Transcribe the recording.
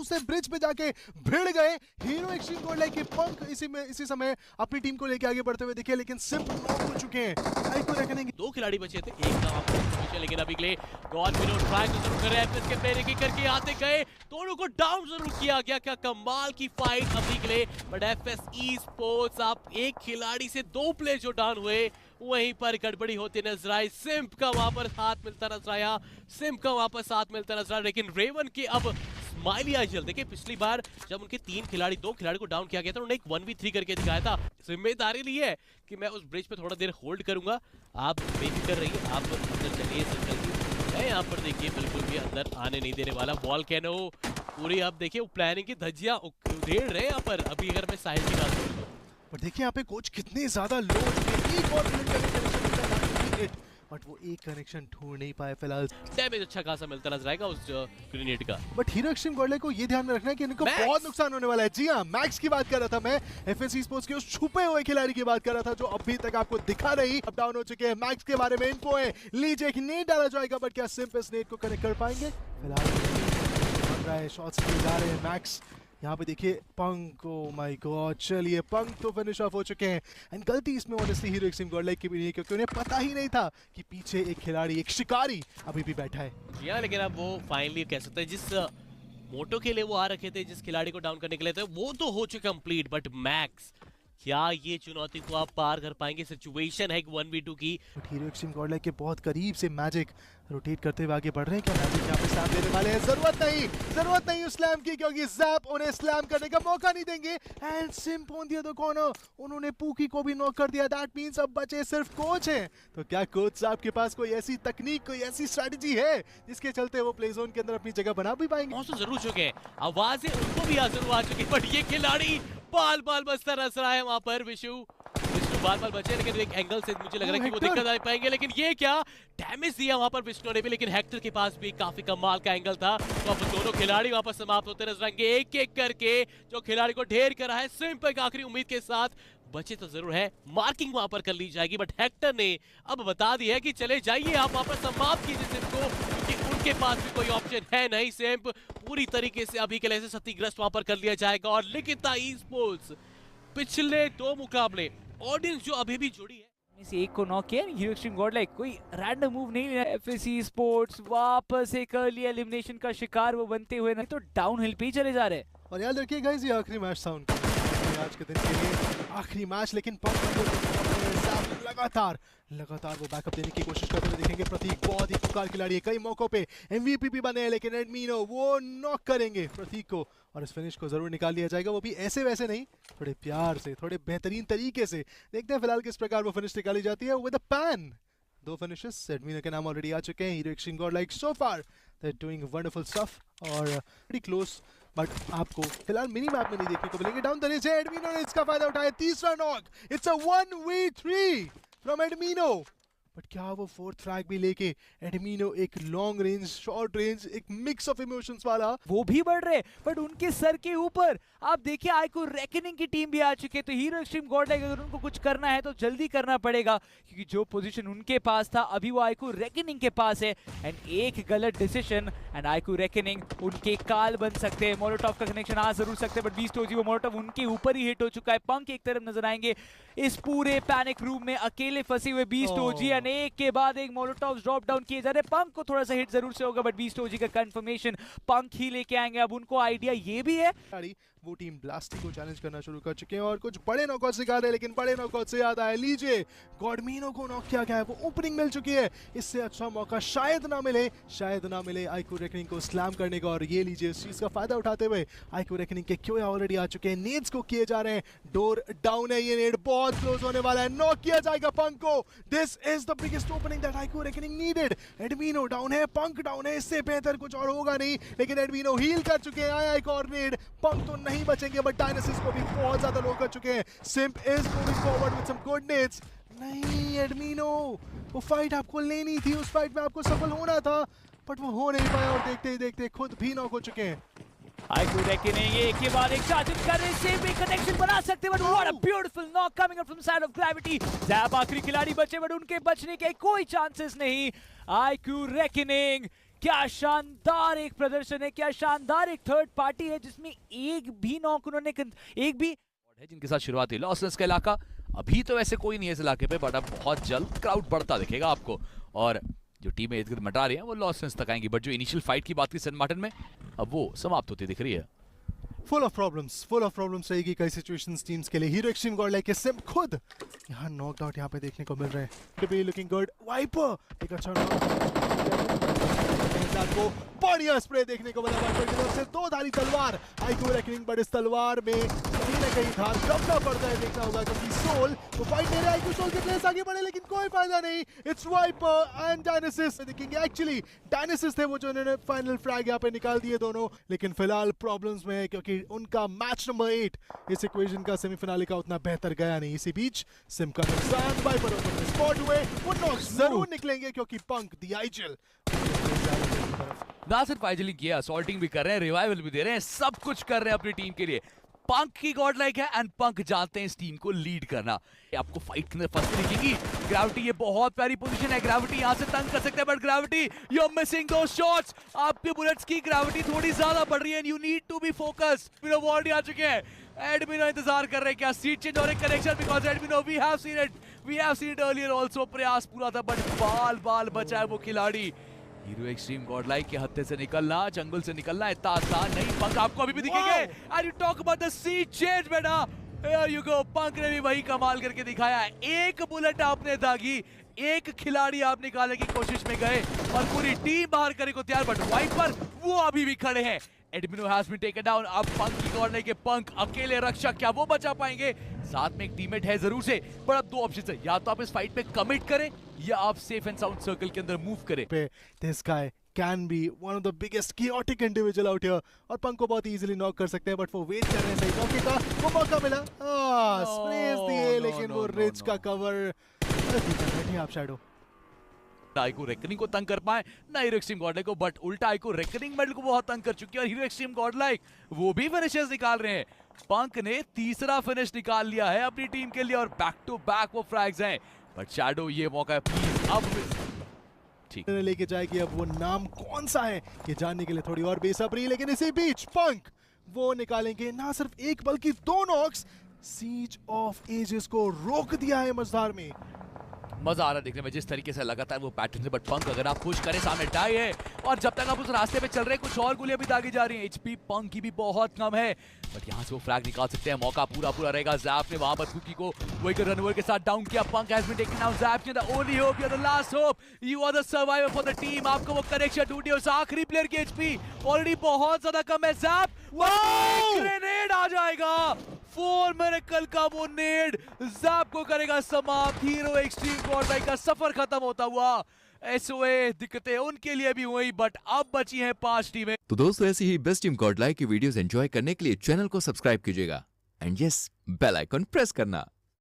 दूसरे ब्रिज पे जाके भिड़ गए। हीरो एक्सट्रीम गोल्ड लाइक के पंख इसी समय अपनी टीम को लेके आगे बढ़ते हुए दिखे, लेकिन सिर्फ नॉक हो चुके हैं। आईक्यू रेकनिंग 2 खिलाड़ी बचे थे, एक का ऑप्शन, लेकिन अभी के लिए गॉड मिनो ट्राई तो जरूर कर रहे हैं, इसके पैर की करके आते गए, दोनों को डाउन जरूर किया गया। क्या कमाल की फाइट अभी के लिए, बट एफएस ई स्पोर्ट्स आप एक खिलाड़ी से 2 प्लेयर जो डाउन हुए, वहीं पर गड़बड़ी होती नजर आई। सिम्प का वहां पर साथ मिलता नजर आया, सिम्प का वहां पर साथ मिलता नजर आया, लेकिन रेवन के अब स्माइली आई जल्द। देखिए पिछली बार जब उनके 2 खिलाड़ी को डाउन किया गया था, उन्होंने एक 1v3 करके दिखाया था। जिम्मेदारी ली है कि मैं उस ब्रिज पे थोड़ा देर होल्ड करूंगा, आप बेफिक्र रहिए, आप अंदर चलिए सर्कल। मैं यहाँ पर देखिए बिल्कुल भी अंदर आने नहीं देने वाला। वॉल्केनो पूरी आप देखिए वो प्लानिंग की धज्जियां उधेड़ रहे हैं यहाँ पर। अभी अगर मैं साहिल की बात करूँ पर देखिए यहाँ पे कोच कितने ज्यादा लो एक और बट वो एक कनेक्शन ढूंढ नहीं पाए फिलहाल। डैमेज अच्छा खासा मिलता नजर आएगा उस ग्रेनेड का। बट हीरो एक्सट्रीम गोल्ड को ये ध्यान में रखना है कि इनको बहुत नुकसान होने वाला है। जी हाँ, मैक्स की बात कर रहा था मैं, एफएस ई स्पोर्ट्स के उस छुपे हुए खिलाड़ी की बात कर रहा था जो अभी तक आपको दिखा नहीं। अब डाउन हो चुके हैं। मैक्स के बारे में इन्फो है, लीजिए कि नेट डाला जाएगा, बट क्या सिम्प इस नेट को कनेक्ट कर पाएंगे? फिलहाल शॉट्स जा रहे हैं मैक्स। यहाँ पे देखिए पंक, ओ माय गॉड, चलिए पंक तो फिनिश ऑफ हो चुके हैं। एंड गलती इसमें honestly hero Xtreme gold like की भी नहीं है, क्योंकि उन्हें पता ही नहीं था कि पीछे एक खिलाड़ी, एक शिकारी अभी भी बैठा है। जी हाँ, लेकिन अब वो फाइनली कह सकते हैं जिस मोटो के लिए वो आ रखे थे, जिस खिलाड़ी को डाउन करने के लिए थे, वो तो हो चुका कंप्लीट। बट मैक्स, क्या ये चुनौती को आप पार कर पाएंगे? सिचुएशन है 1v2 की। हीरो एक्सट्रीम गोल्ड लाइक के बहुत करीब से मैजिक रोटेट करते हुए आगे बढ़ रहे हैं। क्या मैजिक यहाँ पे स्लैम देने वाले हैं? जरूरत नहीं उस स्लैम की, क्योंकि ज़ैप उन्हें स्लैम करने का मौका नहीं देंगे। And simp on the other corner, उन्होंने पूकी को भी नॉक कर दिया। दैट मींस अब बचे सिर्फ कोच हैं। तो क्या कोच साहब के पास कोई ऐसी तकनीक, कोई ऐसी स्ट्रेटजी है जिसके चलते वो प्ले जोन के अंदर अपनी जगह बना भी पाएंगे? तो जरूर चुके हैं, आवाजें उनको भी जरूर आ चुकी, बट ये खिलाड़ी बाल बचता नजर आया वहां पर। विशु बाल बचे, लेकिन एक एंगल से मुझे लग रहा है कि वो दिक्कत आ पाएंगे। लेकिन ये क्या डैमेज दिया वहां पर विष्णु ने भी, लेकिन हेक्टर के पास भी काफी कमाल का एंगल था। तो अब दोनों खिलाड़ी वहां पर समाप्त होते नजर आएंगे, एक एक करके। जो खिलाड़ी को ढेर करा है सिम्प एक आखिरी उम्मीद के साथ बचे तो जरूर है, मार्किंग वहां पर कर ली जाएगी। बट हेक्टर ने अब बता दिया है कि चले जाइए आप वहां पर, समाप्त कीजिए सिम्प को, क्योंकि उनके पास भी कोई ऑप्शन है नहीं। सिम्प पूरी तरीके से अभी के लिए क्षतिग्रस्त वहां पर कर लिया जाएगा। और लिखिता ई स्पोर्ट्स पिछले 2 मुकाबले ऑडियंस जो अभी भी जुड़ी है, इस एक को नॉक किया। हीरो एक्सट्रीम गोल्ड लाइक कोई रैंडम मूव नहीं लिया। एफएस ई स्पोर्ट्स वापस एक अर्ली एलिमिनेशन का शिकार वो बनते हुए नहीं तो डाउन हिल पे ही चले जा रहे हैं। और याद रखिए गाइस, ये आखिरी मैच था उनका, आज के दिन के लिए आखिरी मैच। लेकिन लगातार वो बैकअप देने की कोशिश करते हुए दिखेंगे। प्रतीक बहुत ही पुकार खिलाड़ी है, कई मौकों पे एमवीपी भी बने हैं, लेकिन एडमिनो वो नॉक करेंगे प्रतीक को और इस फिनिश को जरूर निकाल लिया जाएगा, वो भी ऐसे वैसे नहीं, थोड़े प्यार से, थोड़े बेहतरीन तरीके से। देखते हैं फिलहाल किस प्रकार वो फिनिश निकाली जाती है विद अ पैन। 2 फिनिशेस एडमिनो के नाम ऑलरेडी आ चुके हैं। Hero Xtreme gold like so far they are doing wonderful stuff और वेरी क्लोज, बट आपको फिलहाल मिनी मैप में नहीं देखने को मिलेंगे। डाउन द रेंज है, एडमिनो ने इसका फायदा उठाया, तीसरा knock. It's a 1v3 from Admino. But क्या वो 4th फ्रैग भी लेके एडमिनो एक लॉन्ग रेंज, शॉर्ट रेंज, एक मिक्स ऑफ इमोशंस वाला, वो भी बढ़ रहे, बट उनके सर के ऊपर आप देखिए आईक्यू रेकनिंग की टीम भी आ चुकी है। तो हीरो एक्सट्रीम गोल्ड लाइक अगर उनको कुछ करना है तो जल्दी करना पड़ेगा, क्योंकि जो पोजीशन उनके पास था अभी वो आईक्यू रेकनिंग के पास है। एंड एक गलत डिसीजन एंड आईक्यू रेकनिंग उनके काल बन सकते हैं। मोलोटॉव का कनेक्शन आ जरूर सकते हैं, बट बीस्ट ओजी वो मोलोटॉव उनके ऊपर ही हिट हो चुका है। पंक एक तरफ नजर आएंगे इस पूरे पैनिक रूम में, अकेले फंसे हुए बीस्ट ओजी, एंड एक के बाद एक मोलोटॉव्स ड्रॉप डाउन किए जा रहे हैं। पंक को थोड़ा सा हिट जरूर से होगा, बट बीस्ट ओजी का कंफर्मेशन पंक ही लेके आएंगे। अब उनको आइडिया ये भी है, वो टीम ब्लास्टी को चैलेंज करना शुरू कर चुके हैं और कुछ बड़े नॉकआउट सिखा रहे हैं, लेकिन बड़े नॉकआउट से याद आया, लीजिए गॉडमिनो को नॉक किया गया है, वो ओपनिंग मिल चुकी है। इससे अच्छा मौका शायद ना मिले आईक्यू रेकनिंग को स्लैम करने का। और ये लीजिए इस चीज का फायदा उठाते हुए आईक्यू रेकनिंग के क्यों ऑलरेडी आ चुके हैं, नेड्स को किए जा रहे हैं। डोर डाउन है, ये नेड बहुत क्लोज होने वाला है, नॉक किया जाएगा पंक को। This is the biggest opening that IQ reckoning needed. Admino down है, पंक डाउन है, इससे बेहतर कुछ और होगा नहीं, लेकिन एडमिनो हील कर चुके हैं। आया एक और नेड, पंक तो नहीं बचेंगे, बट डायनासिस को भी बहुत ज्यादा लो कर चुके हैं। Simp is moving forward with some good nades. नहीं एडमिनो, वो फाइट आपको लेनी थी, उस फाइट में आपको सफल होना था, बट वो हो नहीं पाया और देखते ही देखते खुद भी नॉक हो चुके हैं। आईक्यू रेकनिंग एक के बाद एक चार्जिंग कर रहे, सेम भी कनेक्शन बना सकते हैं, but what a beautiful knock coming up from side of gravity. Zap आखिरी खिलाड़ी बचे, बट उनके बचने के कोई चांसेस नहीं। आईक्यू रेकनिंग क्या शानदार एक प्रदर्शन है, क्या शानदार एक थर्ड पार्टी है जिसमें एक भी नॉक उन्होंने एक भी है जिनके साथ शुरुआत हुई लॉसेंस का इलाका। अभी तो वैसे कोई नहीं है इस इलाके पे, बट अब बहुत जल्द क्राउड बढ़ता दिखेगा आपको और जो टीमें इधर मटा रही हैं वो लॉसेंस तक आएंगी। बट जो इनिशियल फाइट की बात की सेंट मार्टिन में, अब वो समाप्त होती दिख रही है। फुल ऑफ प्रॉब्लम्स रहेगी कई सिचुएशंस टीम्स के लिए। Hero extreme God like SIM खुद यहाँ नॉकड आउट यहाँ पे देखने को मिल रहे हैं। टिपी लुकिंग गुड, वाइपर एक अच्छा को बढ़िया स्प्रे देखने को मिला वाइपर की तरफ से। दो धारी तलवार आईक्यू रेकनिंग, बट इस तलवार में कहीं ना कहीं धार दबना पड़ता है, देखना होगा क्योंकि सोल तो फाइट ले रहे हैं। आईक्यू सोल के प्लेयर्स आगे बढ़े लेकिन कोई फायदा नहीं। इट्स वाइपर एंड डायनेसिस देखेंगे, एक्चुअली डायनेसिस थे वो जो उन्होंने फाइनल फ्रैग यहाँ पे निकाल दिए दोनों, लेकिन फिलहाल प्रॉब्लम्स में है क्योंकि उनका मैच नंबर 8 इस इक्वेशन का सेमीफिनाले का उतना बेहतर गया नहीं। इसी बीच सिम का नुकसान, वाइपर ओपन में स्पॉट हुए, वो नॉक जरूर निकलेंगे क्योंकि पंक दी आईजिल ना सिर्फ फाइजलिंग किया, असॉल्टिंग भी कर रहे हैं, रिवाइवल भी दे रहे हैं, सब कुछ कर रहे हैं अपनी टीम के लिए। पंक की गॉड लाइक है एंड पंक जानते हैं इस टीम को लीड करना। आपको फाइट के अंदर फंसती दिखेगी ग्रेविटी, ये बहुत प्यारी पोजीशन है। ग्रेविटी यहां से तंग कर सकते हैं but gravity you are missing those shots. आपके बुलेट्स की ग्रेविटी थोड़ी ज्यादा बढ़ रही है and you need to be focused. Admino वॉर्ड आ चुके हैं, एडमिनो इंतजार कर रहे हैं क्या सीट चेंज और एक connection, because Admino we have seen it earlier also. प्रयास पूरा था बट बाल बचा है वो खिलाड़ी। हीरो एक्सट्रीम गॉड लाइक के हत्थे से निकलना, जंगल से निकलना इतना आसान नहीं। पंक आपको अभी भी दिखेंगे and you talk about the seat change बेटा, हियर यू गो। पंक ने भी वही कमाल करके दिखाया है। एक बुलेट आपने दागी, एक खिलाड़ी आप निकालने की कोशिश में गए और पूरी टीम बाहर करने को तैयार, बट वाइपर वो अभी भी खड़े हैं। एडमिनो हैज बीन टेकन डाउन। अब पंक की गॉड लाइक के पंक अकेले रक्षक, क्या वो बचा पाएंगे? साथ में एक टीममेट है जरूर से, पर अब दो ऑप्शन है, या तो आप इस फाइट पे कमिट करें या आप सेफ एंड साउंड सर्कल के अंदर मूव करें। This guy can be one of the biggest chaotic individual out here और पंक को बहुत इजीली नॉक कर सकते हैं, बट वो वेट कर रहे हैं सही मौके का। वो मौका मिला, स्प्रेस दिए लेकिन वो रिच का कवर बैठे आप शैडो। आईको रेकनिंग को तंग कर पाए ना हीरो एक्सट्रीम गॉडलाइक को, बट उल्टा आईको रेकनिंग मेडल को बहुत तंग कर चुकी है और हीरो एक्सट्रीम गॉडलाइक वो भी फिनिशेस निकाल रहे हैं। पंक ने तीसरा फिनिश निकाल लिया है अपनी टीम के लिए और बैक टू बैक वो फ्रैग्स हैं, बट शैडो ये मौका है प्लीज अब ठीक लेके जाएगी। अब वो नाम कौन सा है ये जानने के लिए थोड़ी और बेसब्री, लेकिन इसी बीच पंक वो निकालेंगे ना सिर्फ एक बल्कि दो नॉक्स। सीज ऑफ एजेस को रोक दिया है मझधार में। मजा आ रहा है देखने में जिस तरीके से लगातार वो पैटर्न से, बट पंक अगर आप पुश करें सामने टाई है और जब तक आप उस रास्ते पे चल रहे हैं कुछ और गोलियां भी दागी जा रही हैं। एचपी पंक की भी बहुत कम है, बट यहां से वो फ्रैग निकाल सकते हैं, मौका पूरा रहेगा। जैप ने वहां पर कुकी को वही रनओवर के साथ डाउन किया। Punk has been taken down. Zap the only hope, you are the last hope, you are the survivor for the team. आपको वो कनेक्शन ढूंढी उस आखिरी प्लेयर की एचपी ऑलरेडी बहुत ज्यादा कम है। जैप ग्रेनेड आ जाएगा, 4 मिरेकल का वो नेड जैप को करेगा समाप्त। हीरो एक्सट्रीम गॉडलाइक का सफर खत्म होता हुआ। एसओए दिक्कतें उनके लिए भी हुई, बट अब बची हैं 5 टीमें। तो दोस्तों ऐसी ही बेस्ट टीम गॉडलाइक की वीडियोस एंजॉय करने के लिए चैनल को सब्सक्राइब कीजिएगा and yes bell icon press करना।